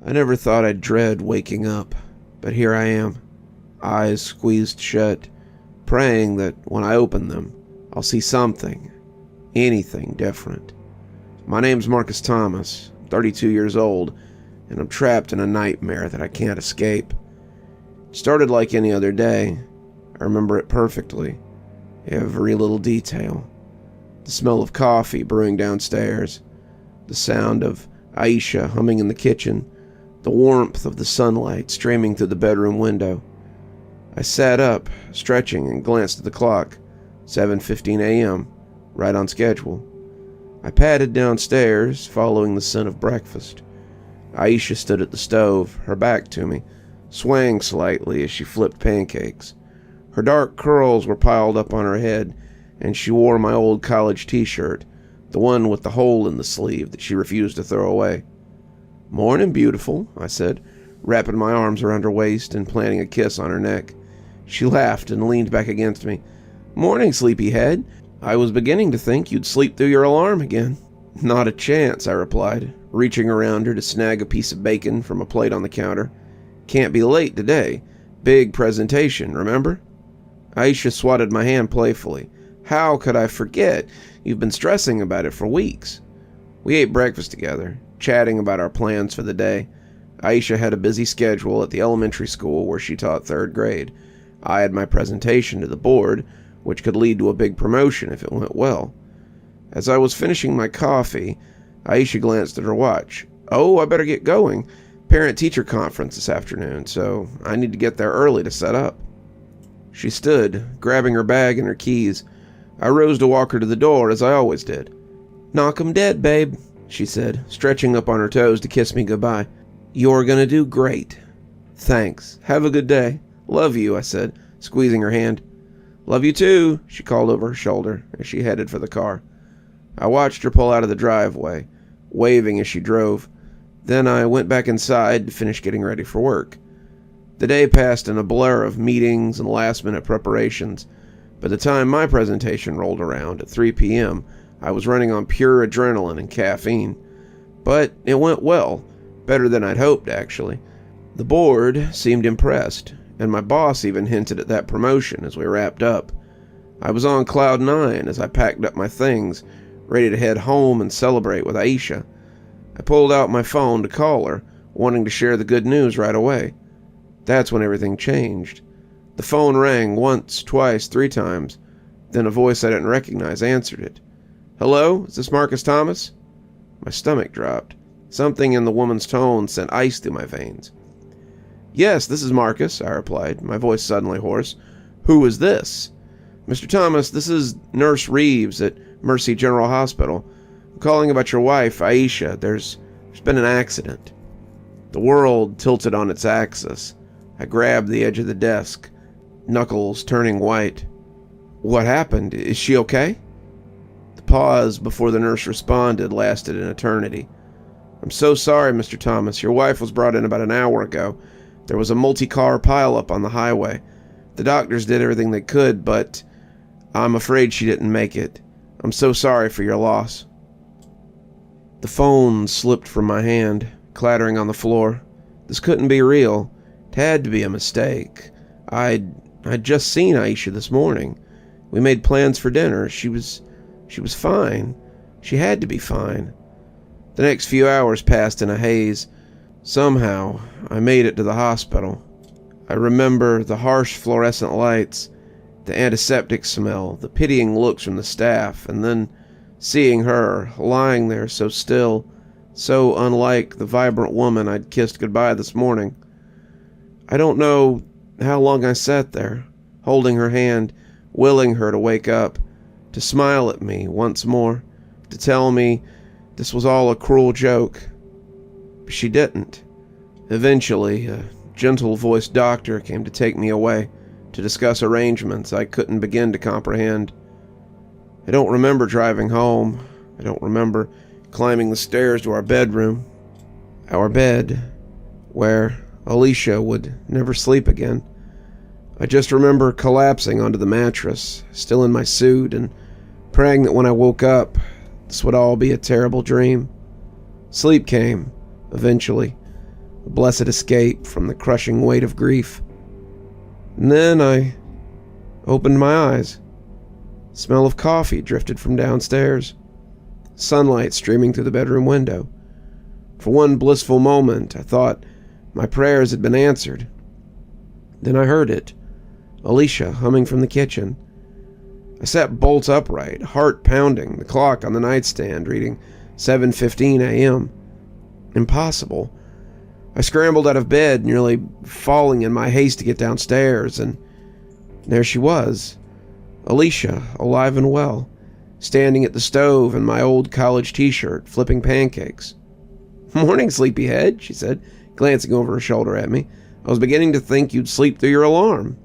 I never thought I'd dread waking up, but here I am, eyes squeezed shut, praying that when I open them, I'll see something, anything different. My name's Marcus Thomas, I'm 32 years old, and I'm trapped in a nightmare that I can't escape. It started like any other day. I remember it perfectly, every little detail. The smell of coffee brewing downstairs, the sound of Aisha humming in the kitchen, the warmth of the sunlight streaming through the bedroom window. I sat up, stretching, and glanced at the clock. 7:15 a.m., right on schedule. I padded downstairs, following the scent of breakfast. Aisha stood at the stove, her back to me, swaying slightly as she flipped pancakes. Her dark curls were piled up on her head, and she wore my old college t-shirt, the one with the hole in the sleeve that she refused to throw away. "Morning, beautiful," I said, wrapping my arms around her waist and planting a kiss on her neck. She laughed and leaned back against me. "Morning, sleepyhead. I was beginning to think you'd sleep through your alarm again." "Not a chance," I replied, reaching around her to snag a piece of bacon from a plate on the counter. "Can't be late today. Big presentation, remember?" Aisha swatted my hand playfully. "How could I forget? You've been stressing about it for weeks." We ate breakfast together, chatting about our plans for the day. Aisha had a busy schedule at the elementary school where she taught 3rd grade. I had my presentation to the board, which could lead to a big promotion if it went well. As I was finishing my coffee, Aisha glanced at her watch. "Oh, I better get going. Parent-teacher conference this afternoon, so I need to get there early to set up." She stood, grabbing her bag and her keys. I rose to walk her to the door, as I always did. "Knock 'em dead, babe," she said, stretching up on her toes to kiss me goodbye. "You're gonna do great." "Thanks. Have a good day." "Love you," I said, squeezing her hand. "Love you too," she called over her shoulder as she headed for the car. I watched her pull out of the driveway, waving as she drove. Then I went back inside to finish getting ready for work. The day passed in a blur of meetings and last-minute preparations. By the time my presentation rolled around at 3 p.m., I was running on pure adrenaline and caffeine. But it went well, better than I'd hoped, actually. The board seemed impressed, and my boss even hinted at that promotion as we wrapped up. I was on cloud 9 as I packed up my things, ready to head home and celebrate with Aisha. I pulled out my phone to call her, wanting to share the good news right away. That's when everything changed. The phone rang once, twice, 3 times. Then a voice I didn't recognize answered it. "Hello? Is this Marcus Thomas?" My stomach dropped. Something in the woman's tone sent ice through my veins. "Yes, this is Marcus," I replied, my voice suddenly hoarse. "Who is this?" "Mr. Thomas, this is Nurse Reeves at Mercy General Hospital. I'm calling about your wife, Aisha. There's been an accident." The world tilted on its axis. I grabbed the edge of the desk, knuckles turning white. "What happened? Is she okay?" The pause before the nurse responded lasted an eternity. "I'm so sorry, Mr. Thomas. Your wife was brought in about an hour ago. There was a multi-car pileup on the highway. The doctors did everything they could, but I'm afraid she didn't make it. I'm so sorry for your loss." The phone slipped from my hand, clattering on the floor. This couldn't be real. It had to be a mistake. I'd just seen Aisha this morning. We made plans for dinner. She was fine. She had to be fine. The next few hours passed in a haze. Somehow, I made it to the hospital. I remember the harsh fluorescent lights, the antiseptic smell, the pitying looks from the staff, and then seeing her lying there so still, so unlike the vibrant woman I'd kissed goodbye this morning. I don't know how long I sat there, holding her hand, willing her to wake up, to smile at me once more, to tell me this was all a cruel joke. But she didn't. Eventually, a gentle-voiced doctor came to take me away, to discuss arrangements I couldn't begin to comprehend. I don't remember driving home. I don't remember climbing the stairs to our bedroom. Our bed, where Alicia would never sleep again. I just remember collapsing onto the mattress, still in my suit, and praying that when I woke up, this would all be a terrible dream. Sleep came, eventually. a blessed escape from the crushing weight of grief. And then I opened my eyes. The smell of coffee drifted from downstairs, sunlight streaming through the bedroom window. For one blissful moment, I thought my prayers had been answered. Then I heard it, Alicia humming from the kitchen. I sat bolt upright, heart pounding, the clock on the nightstand reading 7:15 a.m. Impossible. I scrambled out of bed, nearly falling in my haste to get downstairs, and there she was, Alicia, alive and well, standing at the stove in my old college t-shirt, flipping pancakes. "Morning, sleepyhead," she said, glancing over her shoulder at me. "I was beginning to think you'd sleep through your alarm."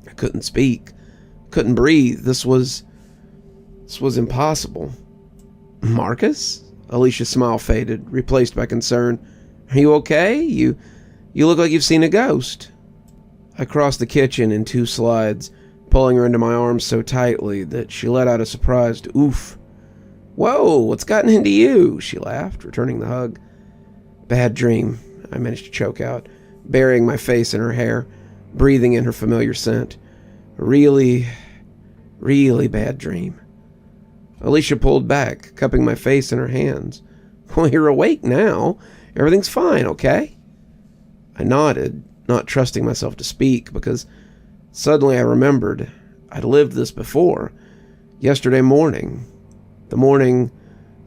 I couldn't speak, couldn't breathe. This was impossible. "Marcus?" Alicia's smile faded, replaced by concern. "Are you okay? You look like you've seen a ghost." I crossed the kitchen in 2 slides, pulling her into my arms so tightly that she let out a surprised oof. "Whoa, what's gotten into you?" she laughed, returning the hug. "Bad dream," I managed to choke out, burying my face in her hair, breathing in her familiar scent. Really, really bad dream. Alicia pulled back, cupping my face in her hands. "Well, you're awake now. Everything's fine, okay?" I nodded, not trusting myself to speak, because suddenly I remembered I'd lived this before. Yesterday morning. The morning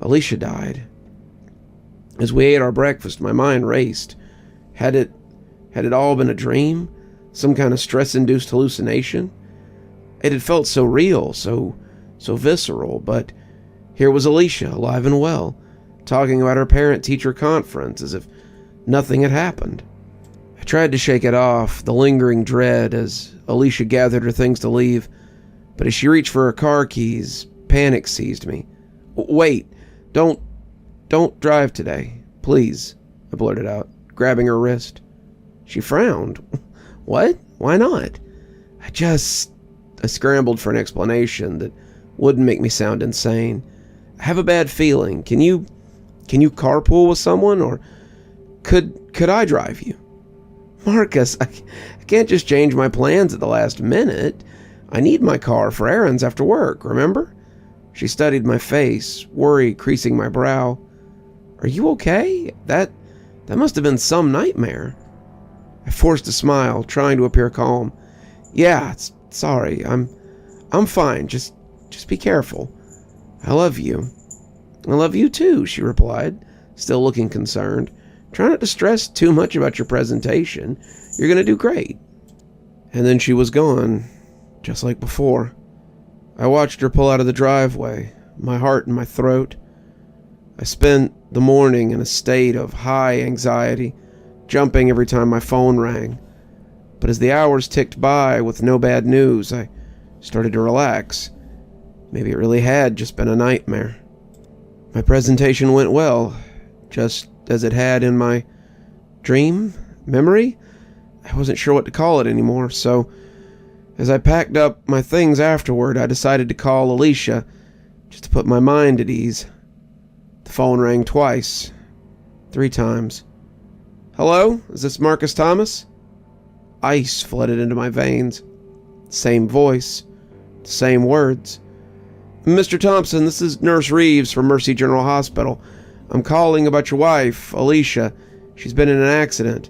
Alicia died. As we ate our breakfast, my mind raced. Had it all been a dream? Some kind of stress-induced hallucination? It had felt so real, so visceral, but here was Alicia, alive and well, talking about her parent-teacher conference as if nothing had happened. I tried to shake it off, the lingering dread, as Alicia gathered her things to leave, but as she reached for her car keys, panic seized me. "Wait, don't drive today, please," I blurted out, grabbing her wrist. She frowned. "What? Why not?" I scrambled for an explanation that wouldn't make me sound insane. "I have a bad feeling. Can you carpool with someone, or could I drive you?" "Marcus, I can't just change my plans at the last minute. I need my car for errands after work, remember?" She studied my face, worry creasing my brow. "Are you okay? That must have been some nightmare." I forced a smile, trying to appear calm. "Yeah, sorry. I'm fine. Just be careful. I love you." "I love you too," she replied, still looking concerned. "Try not to stress too much about your presentation. You're going to do great." And then she was gone, just like before. I watched her pull out of the driveway, my heart in my throat. I spent the morning in a state of high anxiety, jumping every time my phone rang. But as the hours ticked by with no bad news, I started to relax. Maybe it really had just been a nightmare. My presentation went well, just as it had in my dream, memory. I wasn't sure what to call it anymore, so as I packed up my things afterward, I decided to call Alicia, just to put my mind at ease. The phone rang twice, 3 times. "Hello, is this Marcus Thomas?" Ice flooded into my veins. Same voice, the same words. "Mr. Thompson, this is Nurse Reeves from Mercy General Hospital. I'm calling about your wife, Alicia. She's been in an accident."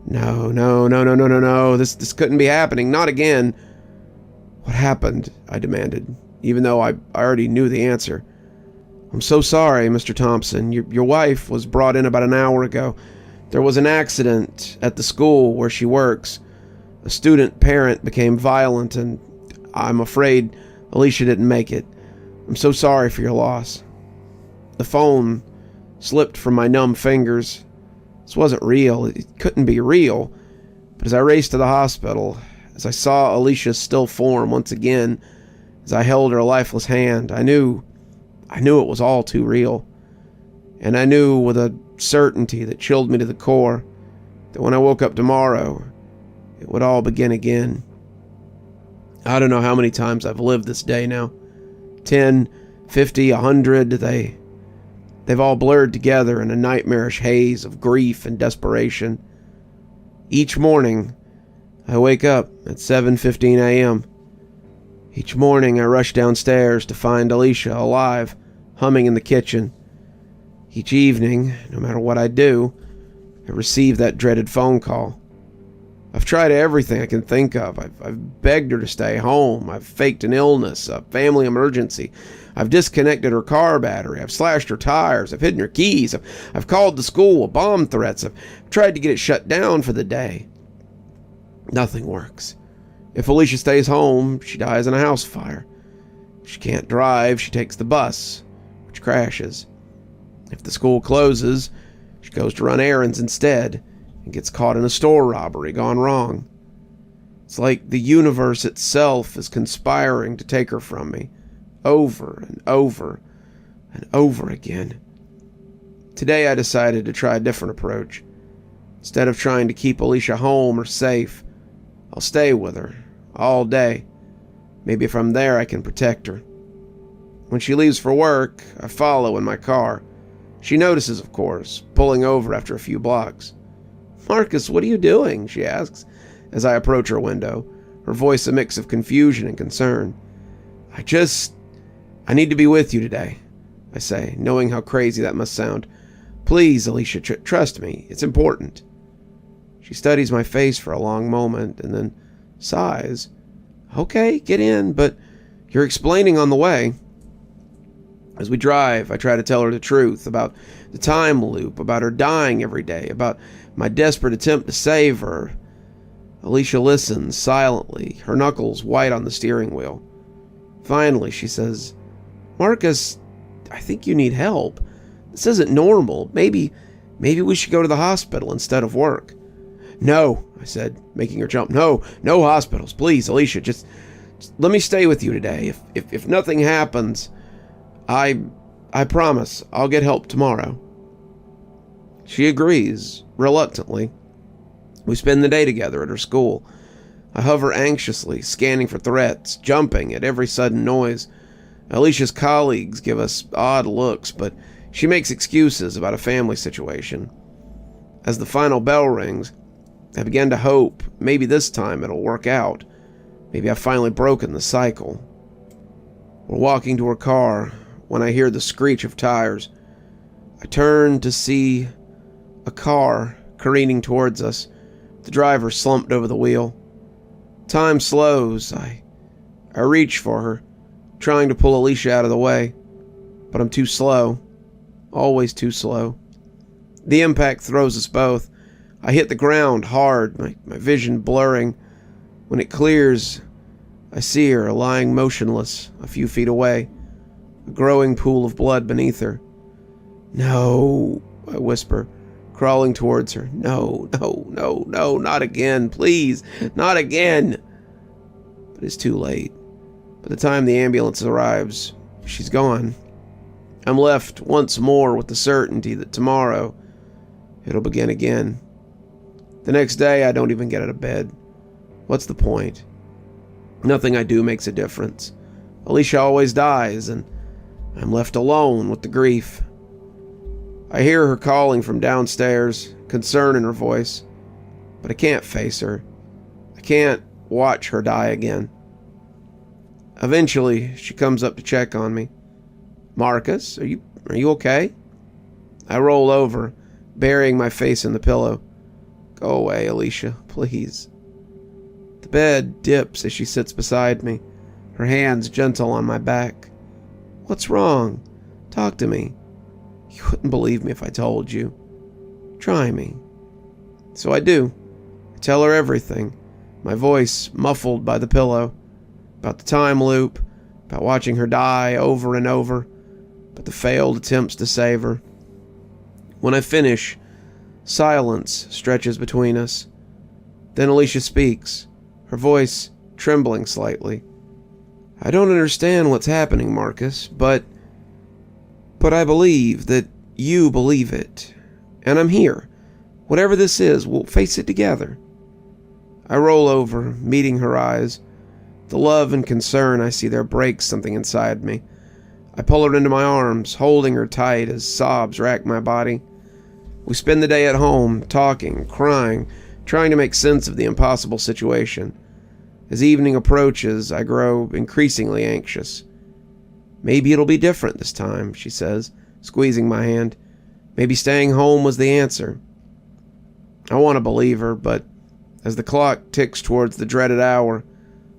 No. This couldn't be happening. Not again. "What happened?" I demanded, even though I already knew the answer. "I'm so sorry, Mr. Thompson. Your wife was brought in about an hour ago. There was an accident at the school where she works. A student parent became violent, and I'm afraid Alicia didn't make it. I'm so sorry for your loss." The phone slipped from my numb fingers. This wasn't real. It couldn't be real. But as I raced to the hospital, as I saw Alicia's still form once again, as I held her lifeless hand, I knew it was all too real. And I knew with a certainty that chilled me to the core that when I woke up tomorrow, it would all begin again. I don't know how many times I've lived this day now. 10, 50, 100. They They've all blurred together in a nightmarish haze of grief and desperation. Each morning, I wake up at 7:15 a.m. Each morning, I rush downstairs to find Alicia alive, humming in the kitchen. Each evening, no matter what I do, I receive that dreaded phone call. I've tried everything I can think of. I've begged her to stay home. I've faked an illness, a family emergency. I've disconnected her car battery. I've slashed her tires. I've hidden her keys. I've called the school with bomb threats. I've tried to get it shut down for the day. Nothing works. If Alicia stays home, she dies in a house fire. If she can't drive, she takes the bus, which crashes. If the school closes, she goes to run errands instead and gets caught in a store robbery gone wrong. It's like the universe itself is conspiring to take her from me, over and over and over again. Today I decided to try a different approach. Instead of trying to keep Alicia home or safe, I'll stay with her all day. Maybe if I'm there, I can protect her. When she leaves for work, I follow in my car. She notices, of course, pulling over after a few blocks. "Marcus, what are you doing?" she asks as I approach her window, her voice a mix of confusion and concern. I need to be with you today," I say, knowing how crazy that must sound. "Please, Alicia, trust me. It's important." She studies my face for a long moment and then sighs. "Okay, get in, but you're explaining on the way." As we drive, I try to tell her the truth about the time loop, about her dying every day, about my desperate attempt to save her. Alicia listens silently, her knuckles white on the steering wheel. Finally, she says, "Marcus, I think you need help. This isn't normal. Maybe we should go to the hospital instead of work." "No," I said, making her jump. No hospitals. Please, Alicia, just let me stay with you today. If nothing happens, I promise I'll get help tomorrow." She agrees, reluctantly. We spend the day together at her school. I hover anxiously, scanning for threats, jumping at every sudden noise. Alicia's colleagues give us odd looks, but she makes excuses about a family situation. As the final bell rings, I begin to hope maybe this time it'll work out. Maybe I've finally broken the cycle. We're walking to her car when I hear the screech of tires. I turn to see a car careening towards us, the driver slumped over the wheel. Time slows. I reach for her, trying to pull Alicia out of the way, but I'm too slow. Always too slow. The impact throws us both. I hit the ground hard, my vision blurring. When it clears, I see her lying motionless a few feet away, a growing pool of blood beneath her. "No," I whisper, crawling towards her. No, not again, please, not again." But it's too late. By the time the ambulance arrives, she's gone. I'm left once more with the certainty that tomorrow it'll begin again. The next day, I don't even get out of bed. What's the point? Nothing I do makes a difference. Alicia always dies, and I'm left alone with the grief. I hear her calling from downstairs, concern in her voice, but I can't face her. I can't watch her die again. Eventually, she comes up to check on me. "Marcus, are you okay?" I roll over, burying my face in the pillow. "Go away, Alicia, please." The bed dips as she sits beside me, her hands gentle on my back. "What's wrong? Talk to me. You wouldn't believe me if I told you. Try me." So I do. I tell her everything, my voice muffled by the pillow, about the time loop, about watching her die over and over, about the failed attempts to save her. When I finish, silence stretches between us. Then Alicia speaks, her voice trembling slightly. "I don't understand what's happening, Marcus, but I believe that you believe it. And I'm here. Whatever this is, we'll face it together." I roll over, meeting her eyes. The love and concern I see there breaks something inside me. I pull her into my arms, holding her tight as sobs rack my body. We spend the day at home, talking, crying, trying to make sense of the impossible situation. As evening approaches, I grow increasingly anxious. "Maybe it'll be different this time," she says, squeezing my hand. "Maybe staying home was the answer." I want to believe her, but as the clock ticks towards the dreaded hour,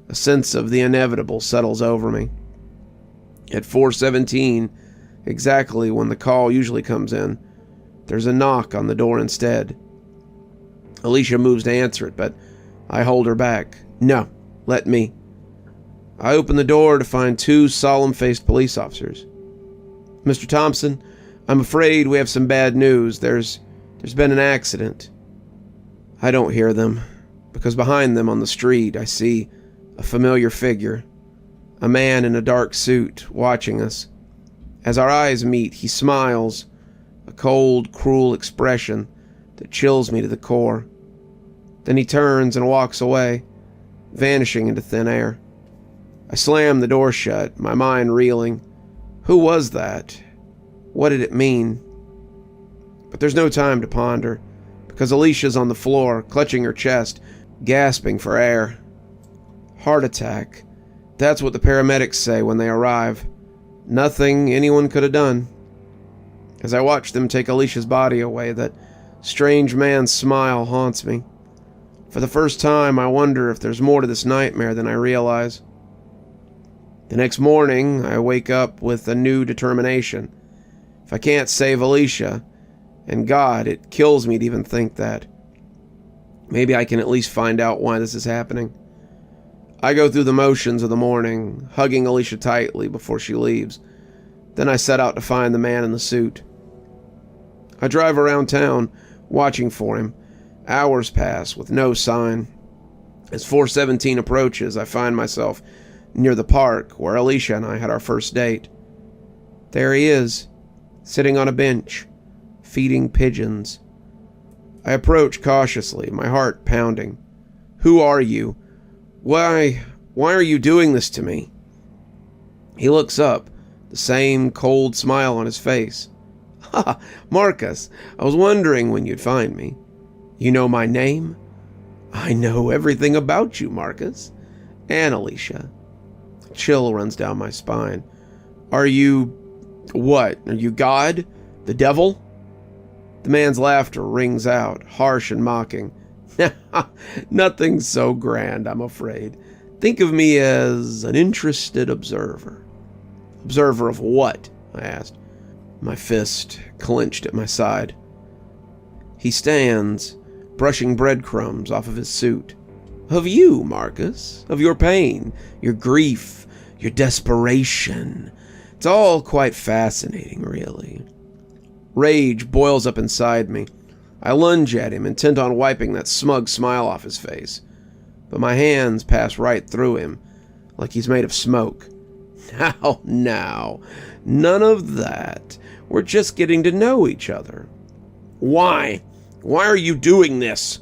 a sense of the inevitable settles over me. At 4:17, exactly when the call usually comes in, there's a knock on the door instead. Alicia moves to answer it, but I hold her back. "No, let me." I open the door to find two solemn-faced police officers. "Mr. Thompson, I'm afraid we have some bad news. There's been an accident." I don't hear them, because behind them on the street I see a familiar figure, a man in a dark suit watching us. As our eyes meet, he smiles, a cold, cruel expression that chills me to the core. Then he turns and walks away, vanishing into thin air. I slam the door shut, my mind reeling. Who was that? What did it mean? But there's no time to ponder, because Alicia's on the floor, clutching her chest, gasping for air. Heart attack. That's what the paramedics say when they arrive. Nothing anyone could have done. As I watch them take Alicia's body away, that strange man's smile haunts me. For the first time, I wonder if there's more to this nightmare than I realize. The next morning, I wake up with a new determination. If I can't save Alicia, and God, it kills me to even think that, maybe I can at least find out why this is happening. I go through the motions of the morning, hugging Alicia tightly before she leaves. Then I set out to find the man in the suit. I drive around town, watching for him. Hours pass with no sign. As 4:17 approaches, I find myself near the park where Alicia and I had our first date. There he is, sitting on a bench, feeding pigeons. I approach cautiously, my heart pounding. "Who are you? Why are you doing this to me?" He looks up, the same cold smile on his face. "Ha, Marcus, I was wondering when you'd find me. You know my name?" "I know everything about you, Marcus." "And Alicia." A chill runs down my spine. "Are you... what? Are you God? The devil?" The man's laughter rings out, harsh and mocking. "Nothing so grand, I'm afraid. Think of me as an interested observer." "Observer of what?" I asked, my fist clenched at my side. He stands, brushing breadcrumbs off of his suit. "Of you, Marcus. Of your pain, your grief, your desperation. It's all quite fascinating, really." Rage boils up inside me. I lunge at him, intent on wiping that smug smile off his face. But my hands pass right through him, like he's made of smoke. Now, none of that. We're just getting to know each other." "Why? Why are you doing this?"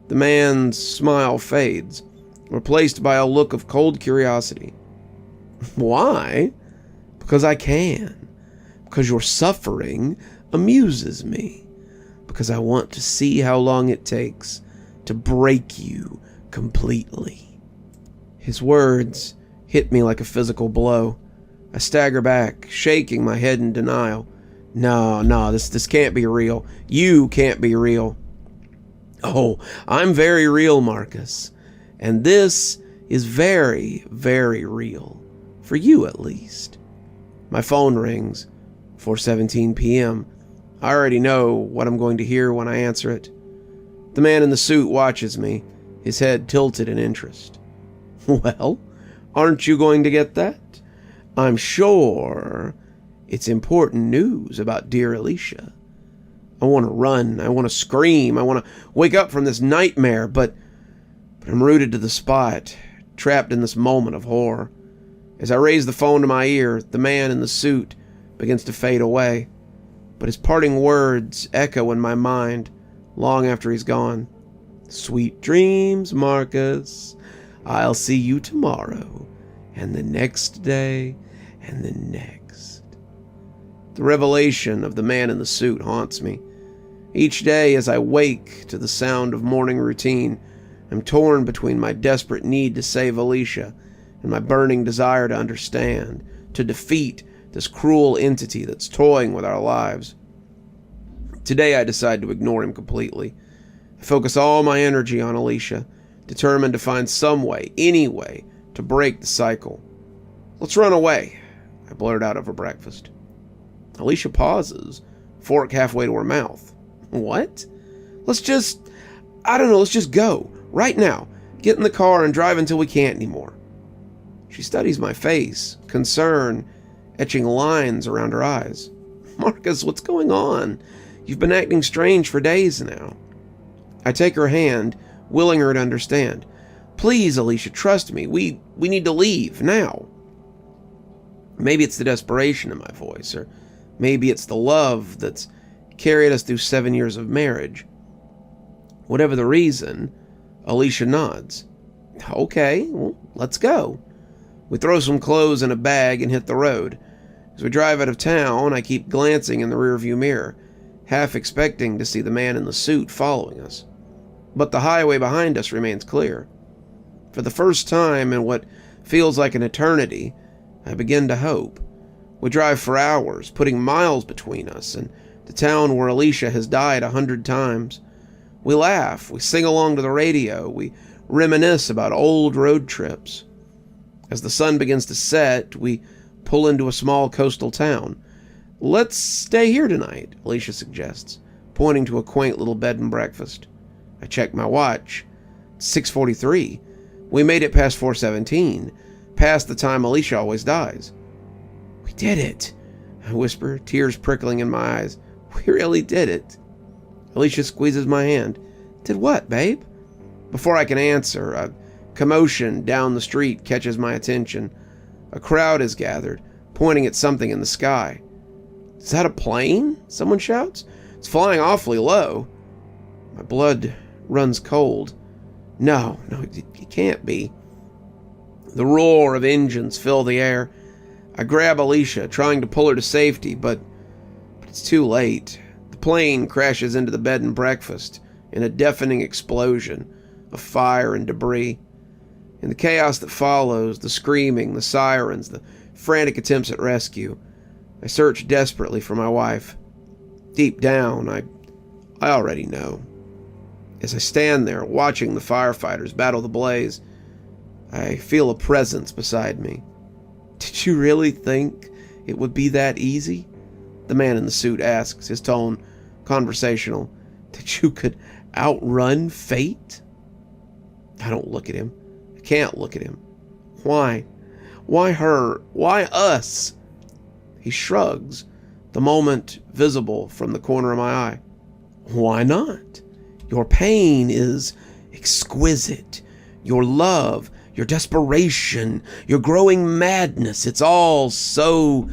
The man's smile fades, replaced by a look of cold curiosity. "Why? Because I can. Because your suffering amuses me. Because I want to see how long it takes to break you completely." His words hit me like a physical blow. I stagger back, shaking my head in denial. No, this can't be real. You can't be real." "Oh, I'm very real, Marcus. And this is very, very real. For you, at least." My phone rings. 4:17 p.m. I already know what I'm going to hear when I answer it. The man in the suit watches me, his head tilted in interest. "Well, aren't you going to get that? I'm sure it's important news about dear Alicia." I want to run, I want to scream, I want to wake up from this nightmare, but I'm rooted to the spot, trapped in this moment of horror. As I raise the phone to my ear, the man in the suit begins to fade away, but his parting words echo in my mind long after he's gone. "Sweet dreams, Marcus. I'll see you tomorrow, and the next day, and then next. The revelation of the man in the suit haunts me. Each day as I wake to the sound of morning routine, I'm torn between my desperate need to save Alicia and my burning desire to understand, to defeat this cruel entity that's toying with our lives. Today I decide to ignore him completely. I focus all my energy on Alicia, determined to find some way, any way, to break the cycle. "Let's run away," I blurt out over breakfast. Alicia pauses, fork halfway to her mouth. "What? Let's just go. Right now. Get in the car and drive until we can't anymore." She studies my face, concern etching lines around her eyes. "Marcus, what's going on? You've been acting strange for days now." I take her hand, willing her to understand. "Please, Alicia, trust me. We need to leave, now." Maybe it's the desperation in my voice, or maybe it's the love that's carried us through 7 years of marriage. Whatever the reason, Alicia nods. "Okay, well, let's go." We throw some clothes in a bag and hit the road. As we drive out of town, I keep glancing in the rearview mirror, half expecting to see the man in the suit following us. But the highway behind us remains clear. For the first time in what feels like an eternity, I begin to hope. We drive for hours, putting miles between us and the town where Alicia has died 100 times. We laugh, we sing along to the radio, we reminisce about old road trips. As the sun begins to set, we pull into a small coastal town. "Let's stay here tonight," Alicia suggests, pointing to a quaint little bed and breakfast. I check my watch. It's 6:43. We made it past 4:17, past the time Alicia always dies. "We did it," I whisper, tears prickling in my eyes. "We really did it." Alicia squeezes my hand. "Did what, babe?" Before I can answer, a commotion down the street catches my attention. A crowd is gathered, pointing at something in the sky. "Is that a plane?" someone shouts. "It's flying awfully low." My blood runs cold. No, it can't be. The roar of engines fill the air. I grab Alicia, trying to pull her to safety, but it's too late. The plane crashes into the bed and breakfast in a deafening explosion of fire and debris. In the chaos that follows, the screaming, the sirens, the frantic attempts at rescue, I search desperately for my wife. Deep down, I already know. As I stand there, watching the firefighters battle the blaze, I feel a presence beside me. "Did you really think it would be that easy?" the man in the suit asks, his tone conversational. "That you could outrun fate?" I don't look at him. I can't look at him. Why? Why her? Why us? He shrugs, the moment visible from the corner of my eye. "Why not? Your pain is exquisite. Your love, your desperation, your growing madness, it's all so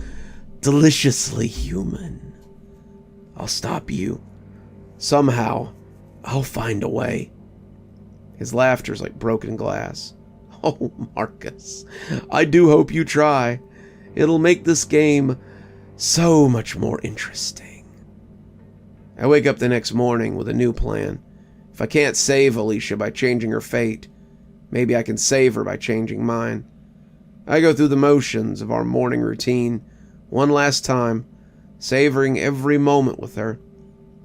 deliciously human. I'll stop you. Somehow, I'll find a way." His laughter's like broken glass. "Oh, Marcus, I do hope you try. It'll make this game so much more interesting." I wake up the next morning with a new plan. If I can't save Alicia by changing her fate, maybe I can save her by changing mine. I go through the motions of our morning routine one last time, savoring every moment with her.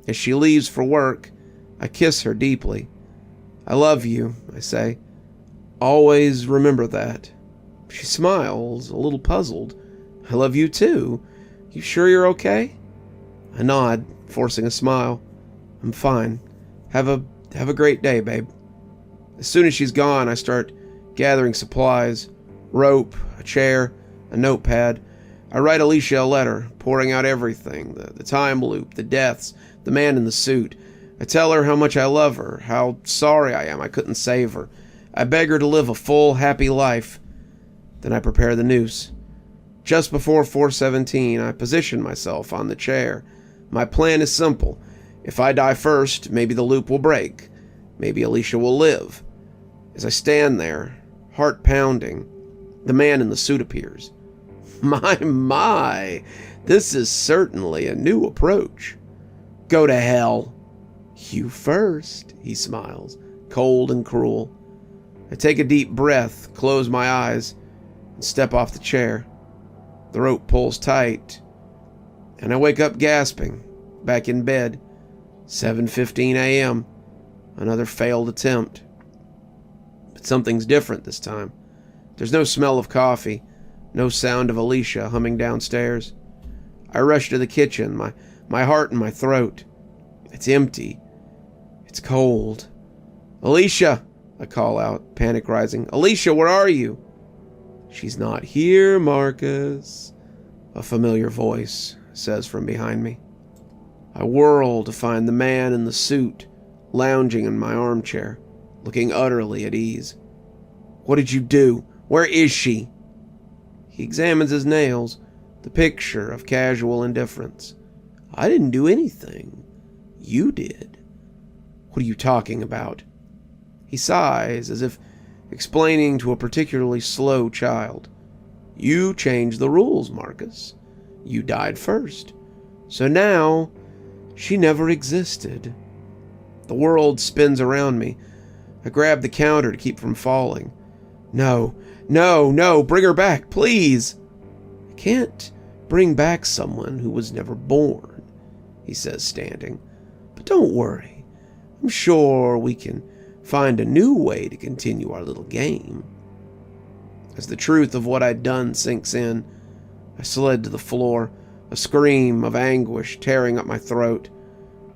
As she leaves for work, I kiss her deeply. "I love you," I say. "Always remember that." She smiles, a little puzzled. "I love you too. You sure you're okay?" I nod, forcing a smile. "I'm fine. Have a great day, babe." As soon as she's gone, I start gathering supplies. Rope, a chair, a notepad. I write Alicia a letter, pouring out everything. The time loop, the deaths, the man in the suit. I tell her how much I love her, how sorry I am I couldn't save her. I beg her to live a full, happy life. Then I prepare the noose. Just before 4:17, I position myself on the chair. My plan is simple. If I die first, maybe the loop will break. Maybe Alicia will live. As I stand there, heart pounding, the man in the suit appears. My, this is certainly a new approach. Go to hell. You first, he smiles, cold and cruel. I take a deep breath, close my eyes, and step off the chair. The rope pulls tight, and I wake up gasping, back in bed. 7:15 a.m. Another failed attempt. But something's different this time. There's no smell of coffee, no sound of Alicia humming downstairs. I rush to the kitchen, my heart in my throat. It's empty. It's cold. Alicia, I call out, panic rising. Alicia, where are you? She's not here, Marcus, a familiar voice says from behind me. I whirl to find the man in the suit lounging in my armchair, looking utterly at ease. What did you do? Where is she? He examines his nails, the picture of casual indifference. I didn't do anything. You did. What are you talking about? He sighs as if explaining to a particularly slow child. You changed the rules, Marcus. You died first. So now, she never existed. The world spins around me. I grab the counter to keep from falling. No, bring her back, please. I can't bring back someone who was never born, he says, standing. But don't worry. I'm sure we can find a new way to continue our little game. As the truth of what I'd done sinks in, I slid to the floor, a scream of anguish tearing up my throat.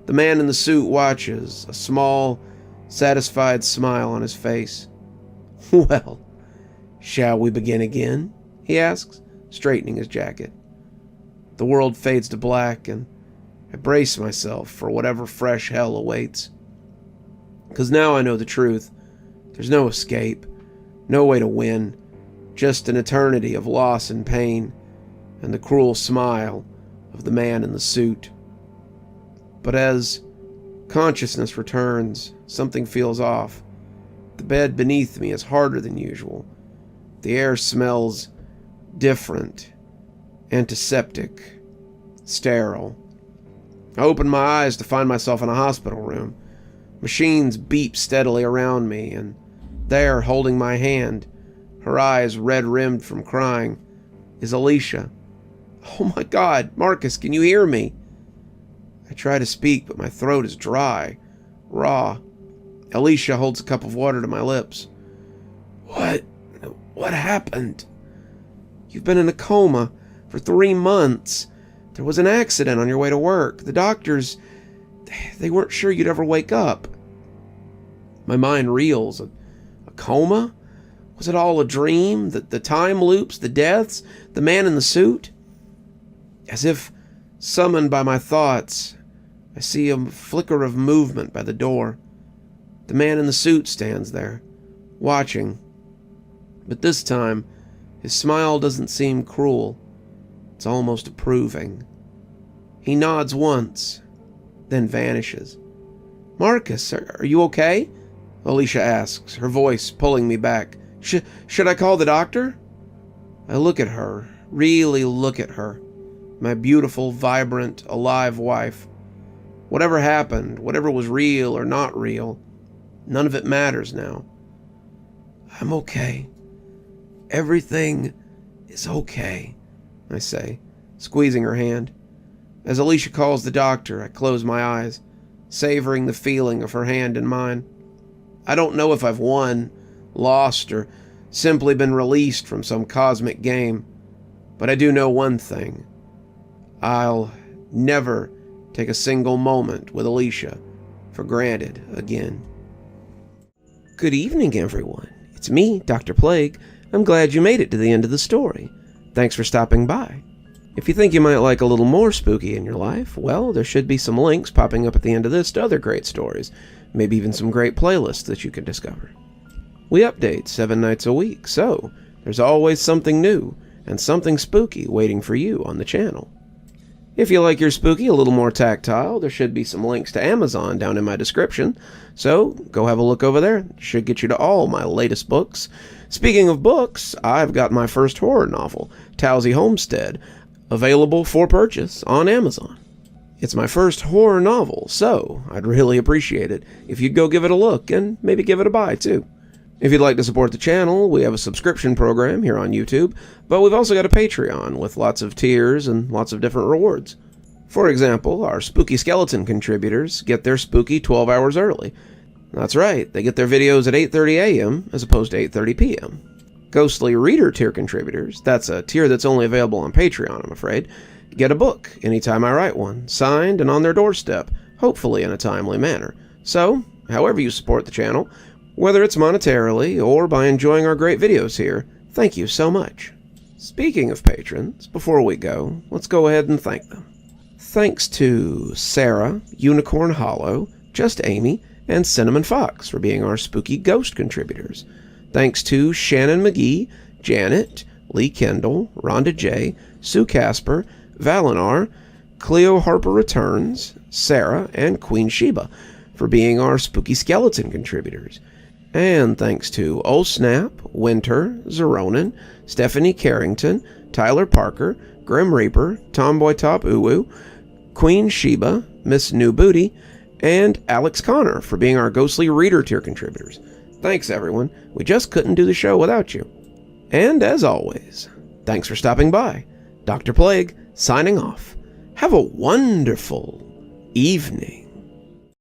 The man in the suit watches, a small, satisfied smile on his face. Well, shall we begin again? He asks, straightening his jacket. The world fades to black, and I brace myself for whatever fresh hell awaits. Because now I know the truth. There's no escape, no way to win, just an eternity of loss and pain, and the cruel smile of the man in the suit. But as consciousness returns, something feels off. The bed beneath me is harder than usual. The air smells different, antiseptic, sterile. I open my eyes to find myself in a hospital room. Machines beep steadily around me, and there, holding my hand, her eyes red-rimmed from crying, is Alicia. Oh my God, Marcus, can you hear me? I try to speak, but my throat is dry, raw. Alicia holds a cup of water to my lips. What happened? You've been in a coma for 3 months. There was an accident on your way to work. The doctors, they weren't sure you'd ever wake up. My mind reels. A coma? Was it all a dream? The time loops, the deaths, the man in the suit? As if summoned by my thoughts, I see a flicker of movement by the door. The man in the suit stands there, watching. But this time, his smile doesn't seem cruel. It's almost approving. He nods once, then vanishes. Marcus, are you okay? Alicia asks, her voice pulling me back. Should I call the doctor? I look at her, really look at her. My beautiful, vibrant, alive wife. Whatever happened, whatever was real or not real, none of it matters now. I'm okay. Everything is okay, I say, squeezing her hand. As Alicia calls the doctor, I close my eyes, savoring the feeling of her hand in mine. I don't know if I've won, lost, or simply been released from some cosmic game, but I do know one thing. I'll never take a single moment with Alicia for granted again. Good evening, everyone. It's me, Dr. Plague. I'm glad you made it to the end of the story. Thanks for stopping by. If you think you might like a little more spooky in your life, well, there should be some links popping up at the end of this to other great stories, maybe even some great playlists that you can discover. We update 7 nights a week, so there's always something new and something spooky waiting for you on the channel. If you like your spooky a little more tactile, there should be some links to Amazon down in my description, so go have a look over there. It should get you to all my latest books. Speaking of books, I've got my first horror novel, Towsy Homestead, available for purchase on Amazon. It's my first horror novel, so I'd really appreciate it if you'd go give it a look and maybe give it a buy too. If you'd like to support the channel, we have a subscription program here on YouTube, but we've also got a Patreon with lots of tiers and lots of different rewards. For example, our Spooky Skeleton contributors get their spooky 12 hours early. That's right, they get their videos at 8:30 a.m. as opposed to 8:30 p.m. Ghostly Reader tier contributors, that's a tier that's only available on Patreon, I'm afraid, get a book anytime I write one, signed and on their doorstep, hopefully in a timely manner. So, however you support the channel, whether it's monetarily or by enjoying our great videos here, thank you so much. Speaking of patrons, before we go, let's go ahead and thank them. Thanks to Sara, Unicorn Hollow, JustAmy, and Cinnamon Fox for being our spooky ghost contributors. Thanks to Shannon McGhee, Janet, Lee Kendall, Ronda J, Sue Casper, Valinar, CleoHarperReturns, Sara, and Queen Sheebah for being our spooky skeleton contributors. And thanks to Oh Snap, Winter, Xaronan, Stephanie Carrington, Tyler Parker, Grim Reaper, TomBoiTopUwU, Queen Sheebah, MissNewBooty, and Alex Connor for being our Ghostly Reader tier contributors. Thanks everyone, we just couldn't do the show without you. And as always, thanks for stopping by. Dr. Plague, signing off. Have a wonderful evening.